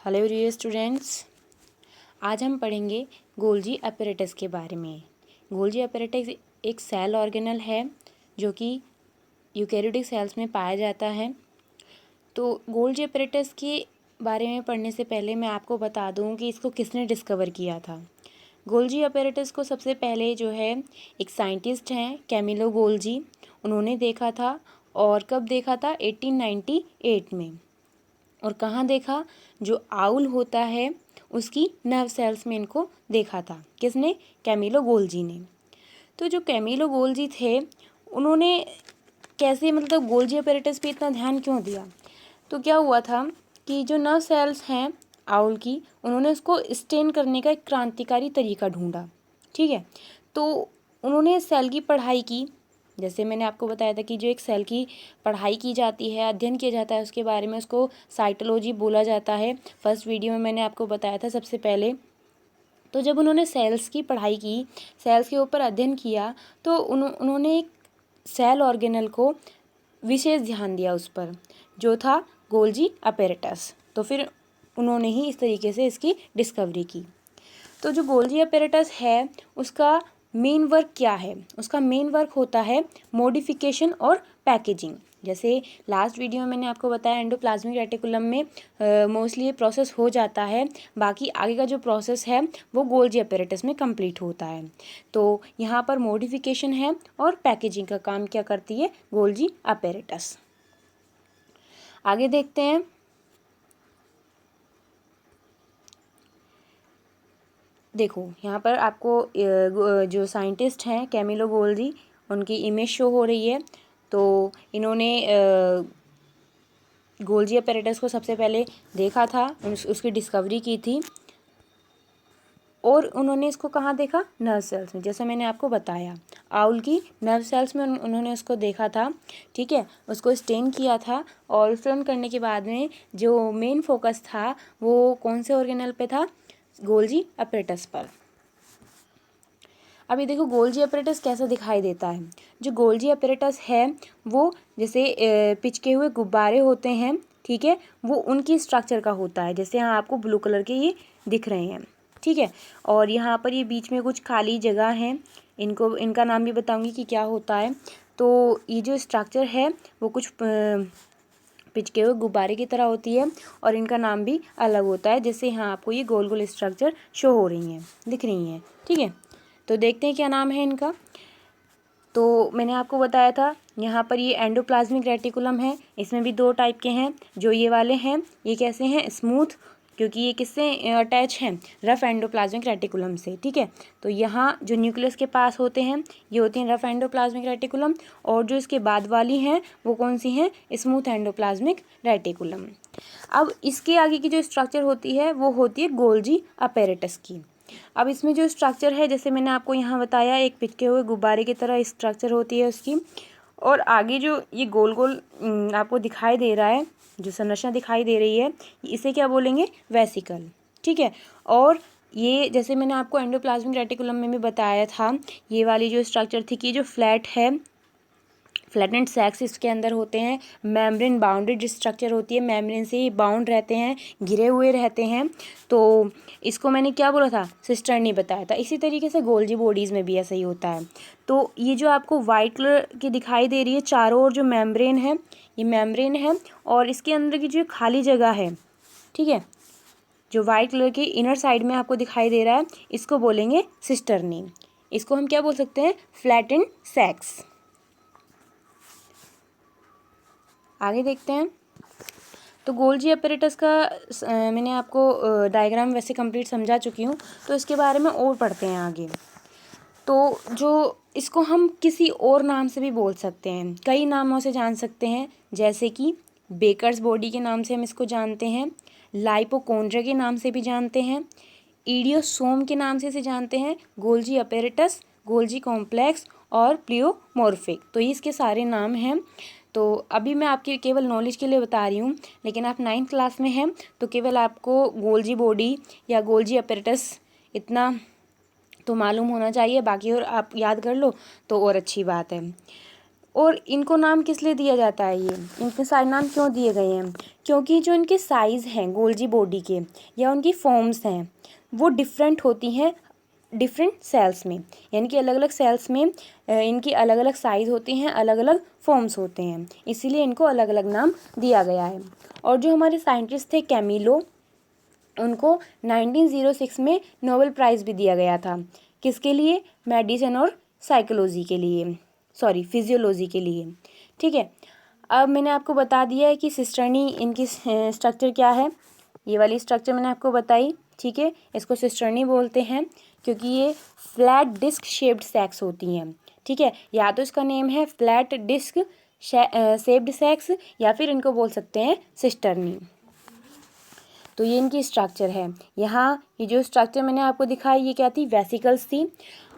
Hello dear students, आज हम पढ़ेंगे गोल्जी अपैरेटस के बारे में। गोल्जी अपैरेटस एक सेल ऑर्गेनल है जो कि यूकेरियोटिक सेल्स में पाया जाता है। तो गोल्जी अपैरेटस के बारे में पढ़ने से पहले मैं आपको बता दूं कि इसको किसने डिस्कवर किया था। गोल्जी अपैरेटस को सबसे पहले जो है एक साइंटिस्ट हैं कैमिलो गोल्जी, उन्होंने देखा था। और कब देखा था? 1898 में। और कहाँ देखा? जो आउल होता है उसकी नर्व सेल्स में इनको देखा था। किसने? कैमिलो गोल्जी ने। तो जो कैमिलो गोल्जी थे उन्होंने कैसे, मतलब गोल्जी अपैरेटस पे इतना ध्यान क्यों दिया? तो क्या हुआ था कि जो नर्व सेल्स हैं आउल की, उन्होंने उसको स्टेन करने का एक क्रांतिकारी तरीका ढूंढा। ठीक है, तो उन्होंने सेल की पढ़ाई की। जैसे मैंने आपको बताया था कि जो एक सेल की पढ़ाई की जाती है, अध्ययन किया जाता है उसके बारे में, उसको साइटोलॉजी बोला जाता है। फर्स्ट वीडियो में मैंने आपको बताया था सबसे पहले। तो जब उन्होंने सेल्स की पढ़ाई की, सेल्स के ऊपर अध्ययन किया, तो उन्होंने एक सेल ऑर्गेनल को विशेष ध्यान दिया उस पर, जो था गोल्जी अपैरेटस। तो फिर उन्होंने ही इस तरीके से इसकी डिस्कवरी की। तो जो गोल्जी अपैरेटस है उसका मेन वर्क क्या है? उसका मेन वर्क होता है मॉडिफिकेशन और पैकेजिंग। जैसे लास्ट वीडियो में मैंने आपको बताया एंडोप्लाज्मिक रेटिकुलम में मोस्टली ये प्रोसेस हो जाता है, बाकी आगे का जो प्रोसेस है वो गोल्जी अपैरेटस में कंप्लीट होता है। तो यहाँ पर मॉडिफिकेशन है और पैकेजिंग का काम क्या करती है गोल्जी अपैरेटस। आगे देखते हैं। देखो यहाँ पर आपको जो साइंटिस्ट हैं कैमिलो गोल्जी, उनकी इमेज शो हो रही है। तो इन्होंने गोल्जी अपैरेटस को सबसे पहले देखा था, उसकी डिस्कवरी की थी। और उन्होंने इसको कहाँ देखा? नर्व सेल्स में। जैसे मैंने आपको बताया आउल की नर्व सेल्स में उन्होंने उसको देखा था। ठीक है, उसको स्टेन किया था और स्टेन करने के बाद में जो मेन फोकस था वो कौन से ऑर्गेनल पे था? गोल्जी अपैरेटस पर। अभी देखो गोल्जी अपैरेटस कैसा दिखाई देता है। जो गोल्जी अपैरेटस है वो जैसे पिचके हुए गुब्बारे होते हैं, ठीक है, वो उनकी स्ट्रक्चर का होता है। जैसे यहाँ आपको ब्लू कलर के ये दिख रहे हैं, ठीक है। और यहाँ पर ये बीच में कुछ खाली जगह है, इनका नाम भी बताऊंगी कि क्या होता है। तो ये जो स्ट्रक्चर है वो कुछ पिचके हुए गुब्बारे की तरह होती है और इनका नाम भी अलग होता है। जैसे यहाँ आपको ये गोल गोल स्ट्रक्चर शो हो रही हैं, दिख रही हैं, ठीक है। तो देखते हैं क्या नाम है इनका। तो मैंने आपको बताया था यहाँ पर ये एंडोप्लाज्मिक रेटिकुलम है, इसमें भी दो टाइप के हैं। जो ये वाले हैं ये कैसे हैं? स्मूथ, क्योंकि ये किससे अटैच हैं? रफ एंडोप्लाज्मिक रेटिकुलम से, ठीक है। तो यहाँ जो न्यूक्लियस के पास होते हैं ये होती हैं रफ एंडोप्लाज्मिक रेटिकुलम, और जो इसके बाद वाली हैं वो कौन सी हैं? Smooth endoplasmic reticulum. अब इसके आगे की जो स्ट्रक्चर होती है वो होती है गोल्जी अपैरेटस की। अब इसमें जो स्ट्रक्चर है, जैसे मैंने आपको यहाँ बताया, एक पिचके हुए गुब्बारे की तरह स्ट्रक्चर होती है उसकी। और आगे जो ये गोल गोल आपको दिखाई दे रहा है, जो संरचना दिखाई दे रही है, इसे क्या बोलेंगे? वेसिकल, ठीक है। और ये जैसे मैंने आपको एंडोप्लाज्मिक रेटिकुलम में भी बताया था, ये वाली जो स्ट्रक्चर थी कि जो फ्लैट है, फ्लैटेंड सैक्स इसके अंदर होते हैं। मेम्ब्रेन बाउंडेड स्ट्रक्चर होती है, मेम्ब्रेन से ये बाउंड रहते हैं, घिरे हुए रहते हैं। तो इसको मैंने क्या बोला था? सिस्टर ने बताया था। इसी तरीके से गोल्जी बॉडीज़ में भी ऐसा ही होता है। तो ये जो आपको वाइट कलर की दिखाई दे रही है चारों ओर जो मेम्ब्रेन है, ये मेम्ब्रेन है, और इसके अंदर की जो खाली जगह है, ठीक है, जो वाइट कलर की इनर साइड में आपको दिखाई दे रहा है, इसको बोलेंगे सिस्टर्नी। इसको हम क्या बोल सकते हैं? फ्लैटेंड सैक्स। आगे देखते हैं। तो गोल्जी अपैरेटस का मैंने आपको डायग्राम वैसे कंप्लीट समझा चुकी हूँ, तो इसके बारे में और पढ़ते हैं आगे। तो जो इसको हम किसी और नाम से भी बोल सकते हैं, कई नामों से जान सकते हैं। जैसे कि बेकर्स बॉडी के नाम से हम इसको जानते हैं, लाइपोकोंड्रिया के नाम से भी जानते हैं, इडियोसोम के नाम से इसे जानते हैं, गोल्जी अपैरेटस, गोल्जी कॉम्प्लेक्स और प्लियोमॉर्फिक। तो ये इसके सारे नाम हैं। तो अभी मैं आपकी केवल नॉलेज के लिए बता रही हूँ, लेकिन आप 9th क्लास में हैं तो केवल आपको गोल्जी बॉडी या गोल्जी अपैरेटस इतना तो मालूम होना चाहिए, बाकी और आप याद कर लो तो और अच्छी बात है। और इनको नाम किस लिए दिया जाता है, ये इनके सारे नाम क्यों दिए गए हैं, क्योंकि जो इनके साइज़ हैं गोल्जी बॉडी के या उनकी फॉर्म्स हैं वो डिफरेंट होती हैं डिफरेंट सेल्स में, यानी कि अलग अलग सेल्स में इनकी अलग अलग साइज़ होती हैं, अलग अलग फॉर्म्स होते हैं, इसीलिए इनको अलग अलग नाम दिया गया है। और जो हमारे साइंटिस्ट थे कैमिलो, उनको 1906 में नोबेल प्राइज़ भी दिया गया था। किसके लिए? मेडिसिन और साइकोलॉजी के लिए, सॉरी फिजियोलॉजी के लिए। ठीक है, अब मैंने आपको बता दिया है कि सिस्टर्नी इनकी स्ट्रक्चर क्या है, ये वाली स्ट्रक्चर मैंने आपको बताई। ठीक है, इसको सिस्टर्नी बोलते हैं क्योंकि ये फ्लैट डिस्क शेप्ड सैक्स होती हैं। ठीक है, या तो इसका नेम है फ्लैट डिस्क शेप्ड सैक्स या फिर इनको बोल सकते हैं सिस्टर्नी। तो ये इनकी स्ट्रक्चर है। यहाँ ये जो स्ट्रक्चर मैंने आपको दिखाई ये क्या थी? वेसिकल्स थी।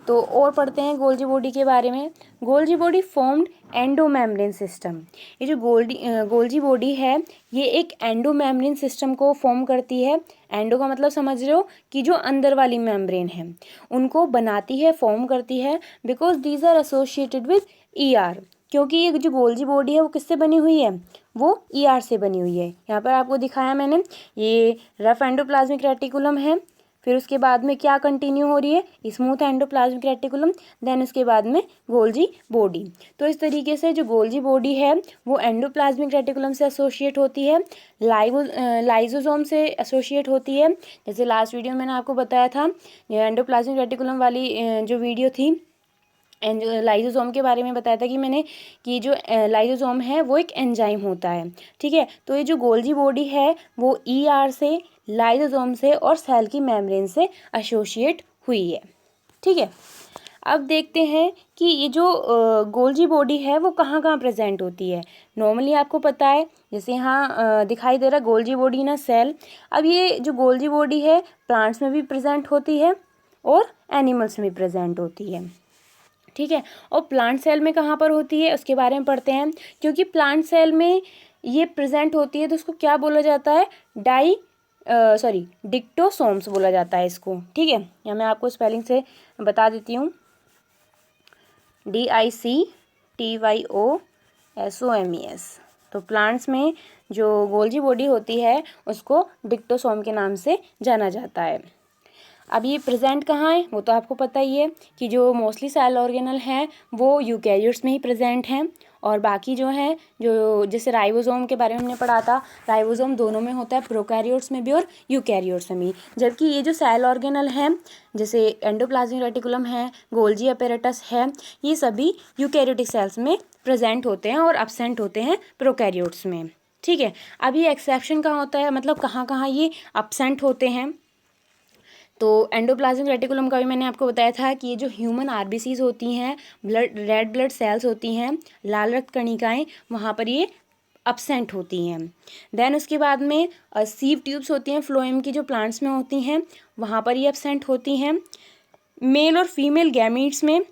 तो और पढ़ते हैं गोल्जी बॉडी के बारे में। Golgi body formed endomembrane system. ये जो गोल्जी बॉडी है ये एक एंडोमेम्ब्रेन सिस्टम को फॉर्म करती है। एंडो का मतलब समझ रहे हो कि जो अंदर वाली मेम्ब्रेन है उनको बनाती है, फॉर्म करती है, because these are associated with ER. क्योंकि ये जो गोल्जी बॉडी है वो किससे बनी हुई है? वो ईआर से बनी हुई है। यहाँ पर आपको दिखाया मैंने, ये रफ एंडोप्लाज्मिक रेटिकुलम है, फिर उसके बाद में क्या कंटिन्यू हो रही है? स्मूथ एंडोप्लाज्मिक रेटिकुलम, देन उसके बाद में गोल्जी बॉडी। तो इस तरीके से जो गोल्जी बॉडी है वो एंडोप्लाज्मिक रेटिकुलम से एसोसिएट होती है, लाइजोसोम से एसोसिएट होती है। जैसे लास्ट वीडियो में मैंने आपको बताया था एंडोप्लाज्मिक रेटिकुलम वाली जो वीडियो थी, लाइजोसोम के बारे में बताया था कि मैंने कि जो लाइजोसोम है वो एक एंजाइम होता है। ठीक है, तो ये जो गोल्जी बॉडी है वो ईआर से, लाइजोसोम से और सेल की मेम्ब्रेन से एसोसिएट हुई है। ठीक है, अब देखते हैं कि ये जो गोल्जी बॉडी है वो कहाँ कहाँ प्रेजेंट होती है। नॉर्मली आपको पता है, जैसे यहाँ दिखाई दे रहा है गोल्जी बॉडी इन सेल। अब ये जो गोल्जी बॉडी है प्लांट्स में भी प्रेजेंट होती है और एनिमल्स में भी प्रेजेंट होती है। ठीक है, और प्लांट सेल में कहाँ पर होती है उसके बारे में पढ़ते हैं। क्योंकि प्लांट सेल में ये प्रेजेंट होती है तो उसको क्या बोला जाता है? डिक्टोसोम्स बोला जाता है इसको। ठीक है, या मैं आपको स्पेलिंग से बता देती हूँ, DICTYOSOMES। तो प्लांट्स में जो गोल्जी बॉडी होती है उसको डिक्टोसोम के नाम से जाना जाता है। अब ये प्रेजेंट कहाँ है वो तो आपको पता ही है कि जो मोस्टली सेल ऑर्गेनल हैं वो यूकैरियोट्स में ही प्रेजेंट हैं, और बाकी जो हैं जो जैसे राइबोसोम के बारे में हमने पढ़ा था, राइबोसोम दोनों में होता है, प्रोकैरियोट्स में भी और यूकैरियोट्स में भी। जबकि ये जो सेल ऑर्गेनल हैं जैसे एंडोप्लाज्मिक रेटिकुलम है, गोल्जी अपैरेटस है, ये सभी यूकैरियोटिक सेल्स में प्रेजेंट होते हैं और एब्सेंट होते हैं प्रोकैरियोट्स में। ठीक है, अब ये एक्सेप्शन कहाँ होता है, मतलब कहाँ कहाँ ये एब्सेंट होते हैं। तो एंडोप्लाज्मिक रेटिकुलम का भी मैंने आपको बताया था कि ये जो ह्यूमन आरबीसीज होती हैं, रेड ब्लड सेल्स होती हैं, लाल रक्त कणिकाएं, वहाँ पर ये एब्सेंट होती हैं। देन उसके बाद में सीव ट्यूब्स होती हैं फ्लोएम की जो प्लांट्स में होती हैं, वहाँ पर ये एब्सेंट होती हैं। मेल और फीमेल गैमीट्स में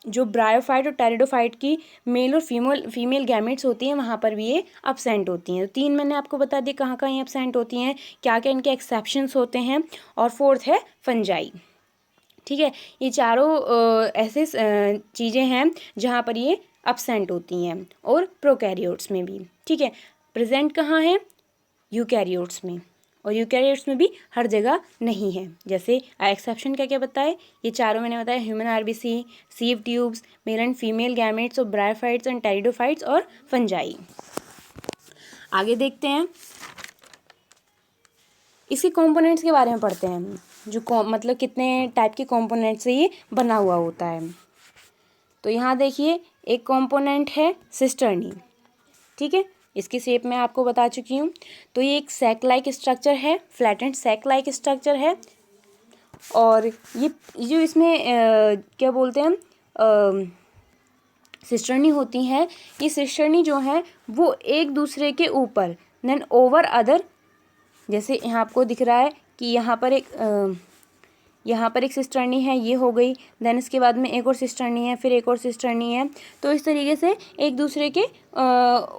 जो ब्रायोफाइट और टेरिडोफाइट की मेल और फीमेल गैमेट्स होती हैं वहाँ पर भी ये एब्सेंट होती हैं। तो 3 मैंने आपको बता दिया कहाँ कहाँ ये एब्सेंट होती हैं, क्या क्या इनके एक्सेप्शंस होते हैं, और 4th है फंजाई। ठीक है, ये चारों ऐसे चीज़ें हैं जहाँ पर ये एब्सेंट होती हैं, और प्रोकैरियोट्स में भी। ठीक है, प्रेजेंट कहाँ है? यूकैरियोट्स में, और यूकैरियोट्स में भी हर जगह नहीं है। जैसे एक्सेप्शन क्या क्या बताए, ये चारों मैंने बताया, human RBC, sieve tubes, male and female gametes और ब्रायोफाइट्स एंड टेरिडोफाइट्स और फंजाई। आगे देखते हैं, इसके कंपोनेंट्स के बारे में पढ़ते हैं, जो मतलब कितने टाइप के कंपोनेंट से ये बना हुआ होता है। तो यहाँ देखिए एक कंपोनेंट है सिस्टर्नी। ठीक है, इसकी शेप मैं आपको बता चुकी हूँ। तो ये एक सैक लाइक स्ट्रक्चर है, फ्लैटेंड सैक लाइक स्ट्रक्चर है, और ये जो इसमें क्या बोलते हैं सिस्टर्नी होती हैं, ये सिस्टर्नी जो है वो एक दूसरे के ऊपर देन ओवर अदर, जैसे यहाँ आपको दिख रहा है कि यहाँ पर एक सिस्टर्नी है, ये हो गई, देन इसके बाद में एक और सिस्टर्नी है, फिर एक और सिस्टर्नी है। तो इस तरीके से एक दूसरे के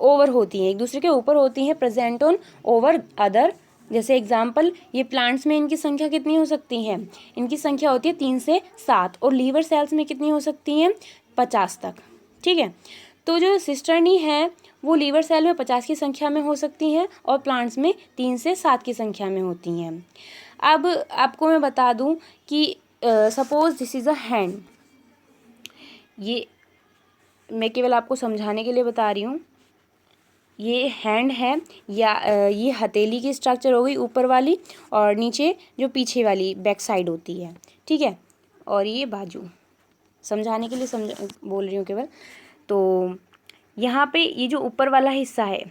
ओवर होती हैं, एक दूसरे के ऊपर होती हैं, प्रेजेंट ऑन ओवर अदर। जैसे एग्जांपल, ये प्लांट्स में इनकी संख्या कितनी हो सकती है? इनकी संख्या होती है 3 से 7, और लीवर सेल्स में कितनी हो सकती हैं? 50 तक। ठीक है, तो जो सिस्टर्नी है वो लीवर सेल में 50 की संख्या में हो सकती हैं और प्लांट्स में 3 से 7 की संख्या में होती हैं। अब आपको मैं बता दूं कि suppose this is a hand, ये मैं केवल आपको समझाने के लिए बता रही हूँ। ये हैंड है या ये हथेली की स्ट्रक्चर हो गई ऊपर वाली, और नीचे जो पीछे वाली बैक साइड होती है, ठीक है, और ये बाजू, समझाने के लिए बोल रही हूँ केवल। तो यहाँ पे ये जो ऊपर वाला हिस्सा है,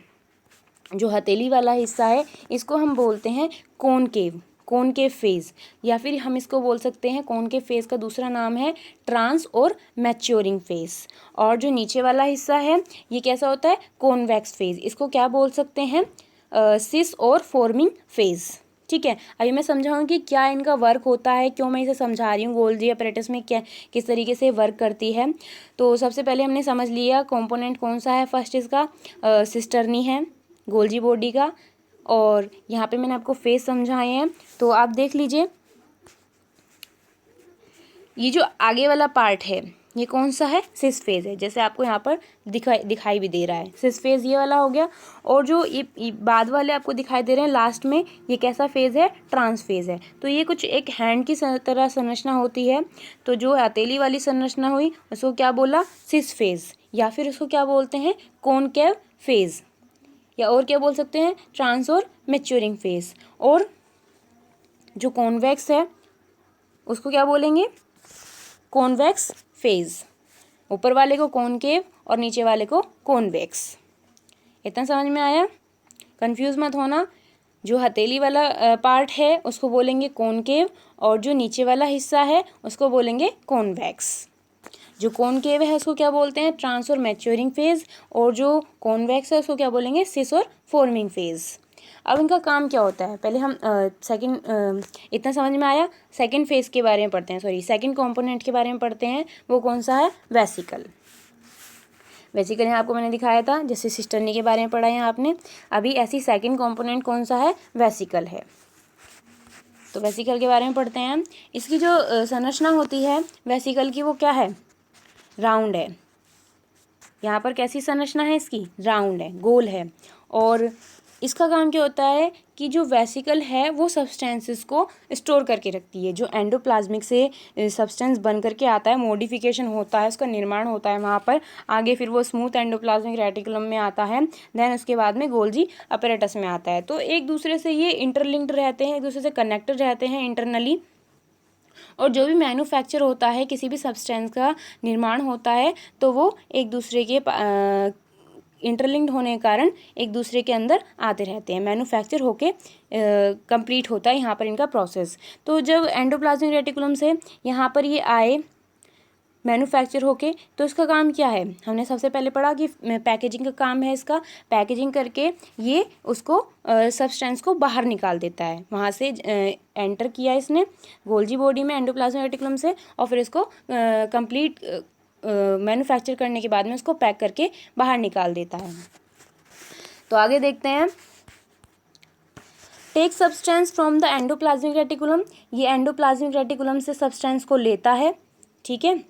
जो हथेली वाला हिस्सा है, इसको हम बोलते हैं कॉनकेव, कॉनकेव फेज, या फिर हम इसको बोल सकते हैं कॉनकेव फेज का दूसरा नाम है ट्रांस और मैच्योरिंग फेज। और जो नीचे वाला हिस्सा है ये कैसा होता है, कॉन्वेक्स फेज, इसको क्या बोल सकते हैं, सिस और फॉर्मिंग फेज। ठीक है, अभी मैं समझाऊंगी क्या इनका वर्क होता है, क्यों मैं इसे समझा रही हूँ, गोल्जी अपैरेटस में क्या किस तरीके से वर्क करती है। तो सबसे पहले हमने समझ लिया कंपोनेंट कौन सा है, फर्स्ट इसका सिस्टर्नी है गोल्जी बॉडी का, और यहाँ पे मैंने आपको फेस समझाए हैं। तो आप देख लीजिए ये जो आगे वाला पार्ट है ये कौन सा है, सिस फेज है, जैसे आपको यहाँ पर दिखाई भी दे रहा है, सिस फेज ये वाला हो गया। और जो ये बाद वाले आपको दिखाई दे रहे हैं लास्ट में, ये कैसा फेज है, ट्रांस फेज है। तो ये कुछ एक हैंड की तरह संरचना होती है। तो जो हथेली वाली संरचना हुई उसको क्या बोला, सिस फेज, या फिर उसको क्या बोलते हैं, कॉनकेव फेज, या और क्या बोल सकते हैं, ट्रांस और मैच्योरिंग फेज। और जो कॉन्वेक्स है उसको क्या बोलेंगे, कॉन्वेक्स फेज, ऊपर वाले को कॉनकेव और नीचे वाले को कॉन्वेक्स। इतना समझ में आया, कंफ्यूज मत होना। जो हथेली वाला पार्ट है उसको बोलेंगे कॉनकेव, और जो नीचे वाला हिस्सा है उसको बोलेंगे कॉन्वेक्स। जो कॉनकेव है उसको क्या बोलते हैं, ट्रांस और मैच्योरिंग फेज, और जो कॉन्वेक्स है उसको क्या बोलेंगे, सिस और फॉर्मिंग फेज। अब इनका काम क्या होता है, पहले हम इतना समझ में आया। सेकंड फेज के बारे में पढ़ते हैं, सॉरी सेकंड कंपोनेंट के बारे में पढ़ते हैं। वो कौन सा है, वेसिकल। वेसिकल यहाँ आपको मैंने दिखाया था, जैसे सिस्टर्नी के बारे में पढ़ा है आपने। अभी ऐसी सेकंड कंपोनेंट कौन सा है, वेसिकल है। तो वेसिकल के बारे में पढ़ते हैं। इसकी जो संरचना होती है वेसिकल की वो क्या है, राउंड है। यहाँ पर कैसी संरचना है इसकी, राउंड है, गोल है। और इसका काम क्या होता है कि जो वेसिकल है वो सब्सटेंसेस को स्टोर करके रखती है। जो एंडोप्लाज्मिक से सब्सटेंस बन करके आता है, मॉडिफिकेशन होता है, उसका निर्माण होता है वहाँ पर, आगे फिर वो स्मूथ एंडोप्लाज्मिक रेटिकुलम में आता है, देन उसके बाद में गोल्जी अपैरेटस में आता है। तो एक दूसरे से ये इंटरलिंक्ड रहते हैं, एक दूसरे से कनेक्टेड रहते हैं इंटरनली। और जो भी मैन्युफैक्चर होता है, किसी भी सब्सटेंस का निर्माण होता है, तो वो एक दूसरे के इंटरलिंक्ड होने के कारण एक दूसरे के अंदर आते रहते हैं, मैन्युफैक्चर होके कंप्लीट होता है यहाँ पर इनका प्रोसेस। तो जब एंडोप्लाज्मिक रेटिकुलम से यहाँ पर ये आए मैन्युफैक्चर होके, तो इसका काम क्या है, हमने सबसे पहले पढ़ा कि पैकेजिंग का काम है इसका। पैकेजिंग करके ये उसको सब्सटेंस को बाहर निकाल देता है, वहाँ से एंटर किया इसने गोल्जी बॉडी में एंडोप्लाज्मिक रेटिकुलम से, और फिर इसको कंप्लीट मैन्युफैक्चर करने के बाद में उसको पैक करके बाहर निकाल देता है। तो आगे देखते हैं, take substance from the endoplasmic reticulum, ये एंडोप्लाज्मिक रेटिकुलम से सब्सटेंस को लेता है। ठीक है,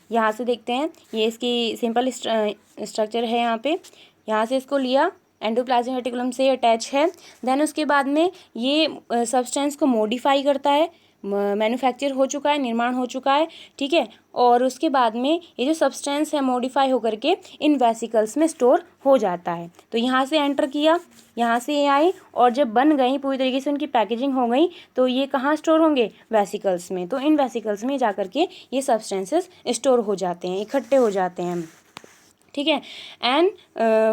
यहाँ से देखते हैं, ये इसकी सिंपल स्ट्रक्चर है यहाँ पे, यहाँ से इसको लिया, एंडोप्लाज्मिक रेटिकुलम से अटैच है। देन उसके बाद में ये सब्सटेंस को मॉडिफाई करता है, मैन्युफैक्चर हो चुका है, निर्माण हो चुका है, ठीक है। और उसके बाद में ये जो सब्सटेंस है मॉडिफाई होकर के इन वेसिकल्स में स्टोर हो जाता है। तो यहाँ से एंटर किया, यहाँ से ये आई, और जब बन गई पूरी तरीके से उनकी पैकेजिंग हो गई, तो ये कहाँ स्टोर होंगे, वेसिकल्स में। तो इन वेसिकल्स में जाकर के ये सब्सटेंसेस स्टोर हो जाते हैं, इकट्ठे हो जाते हैं। ठीक है, एंड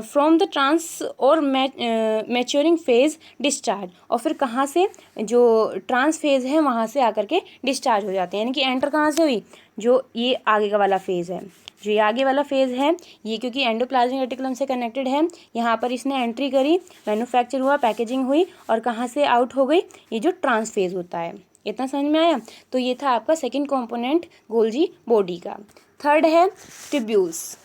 फ्रॉम द ट्रांस और मैच्योरिंग फेज डिस्चार्ज, और फिर कहाँ से, जो ट्रांस फेज है वहाँ से आकर के डिस्चार्ज हो जाते हैं। यानी कि एंटर कहाँ से हुई, जो ये आगे का वाला फेज है, जो ये आगे वाला फेज है, ये क्योंकि एंडोप्लाज्मिक रेटिकुलम से कनेक्टेड है, यहाँ पर इसने एंट्री करी, मैन्युफैक्चर हुआ, पैकेजिंग हुई, और कहाँ से आउट हो गई, ये जो ट्रांस फेज होता है। इतना समझ में आया। तो ये था आपका सेकेंड कॉम्पोनेंट गोल्जी बॉडी का। थर्ड है ट्यूब्यूल्स।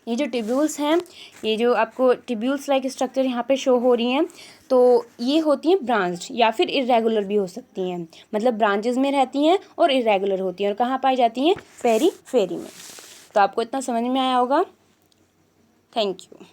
ये जो ट्यूब्यूल्स हैं, ये जो आपको ट्यूब्यूल्स लाइक स्ट्रक्चर यहाँ पे शो हो रही हैं, तो ये होती हैं ब्रांच्ड या फिर इरेगुलर भी हो सकती हैं, मतलब ब्रांचेस में रहती हैं और इरेगुलर होती हैं। और कहाँ पाई जाती हैं, पेरीफेरी में। तो आपको इतना समझ में आया होगा। Thank you.